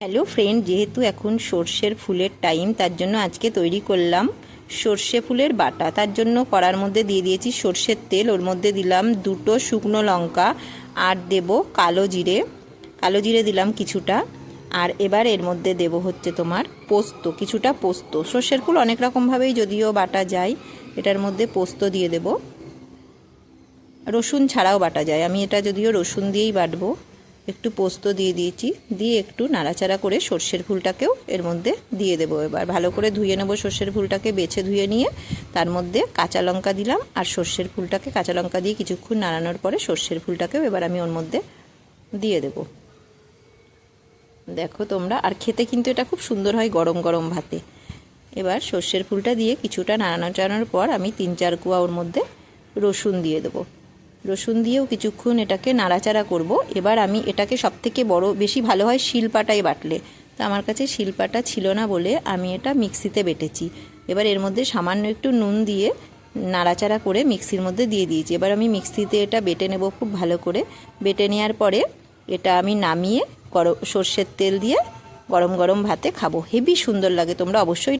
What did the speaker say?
Hello friend, যেহেতু এখন সর্ষের ফুলের টাইম, তার জন্য আজকে তৈরি করলাম সর্ষে ফুলের বাটা। তার জন্য কড়ার মধ্যে দিয়ে দিয়েছি সর্ষের তেল, ওর মধ্যে দিলাম 2টো শুকনো লঙ্কা আর দেব কালো জিরে দিলাম কিছুটা। আর এবার এর মধ্যে দেব হচ্ছে তোমার পোস্ত, কিছুটা পোস্ত। সর্ষের ফুল অনেক রকমভাবেই যদিও বাটা যায়, এটার মধ্যে পোস্ত দিয়ে দেব। রসুন ছাড়াও বাটা যায়, আমি এটা যদিও রসুন দিয়েই বাটবো। একটু পোস্ত দিয়ে দিয়েছি, দিয়ে একটু নাড়াচাড়া করে সর্ষের ফুলটাকেও এর মধ্যে দিয়ে দেবো। এবার ভালো করে ধুয়ে নেব সর্ষের ফুলটাকে, বেছে ধুয়ে নিয়ে তার মধ্যে কাঁচা লঙ্কা দিলাম আর সর্ষের ফুলটাকে কাঁচা লঙ্কা দিয়ে কিছুক্ষণ নাড়ানোর পরে সর্ষের ফুলটাকেও এবার আমি ওর মধ্যে দিয়ে দেব। দেখো তোমরা, আর খেতে কিন্তু এটা খুব সুন্দর হয় গরম গরম ভাতে। এবার সর্ষের ফুলটা দিয়ে কিছুটা নাড়ানোর পর আমি 3-4 কোয়া ওর মধ্যে রসুন দিয়ে দেবো। রসুন দিয়েও কিছুক্ষণ এটাকে নাড়াচাড়া করব। এবার আমি এটাকে সবথেকে বেশি ভালো হয় শিলপাটায় বাটলে, তো আমার কাছে শিলপাটা ছিল না বলে আমি এটা মিক্সিতে বেটেছি। এবার এর মধ্যে সামান্য একটু নুন দিয়ে নাড়াচাড়া করে মিক্সির মধ্যে দিয়ে দিয়েছি। এবার আমি মিক্সিতে এটা বেটে নেব খুব ভালো করে। বেটে নেওয়ার পরে এটা আমি নামিয়ে সর্ষের তেল দিয়ে গরম গরম ভাতে খাবো, হেবি সুন্দর লাগে। তোমরা অবশ্যই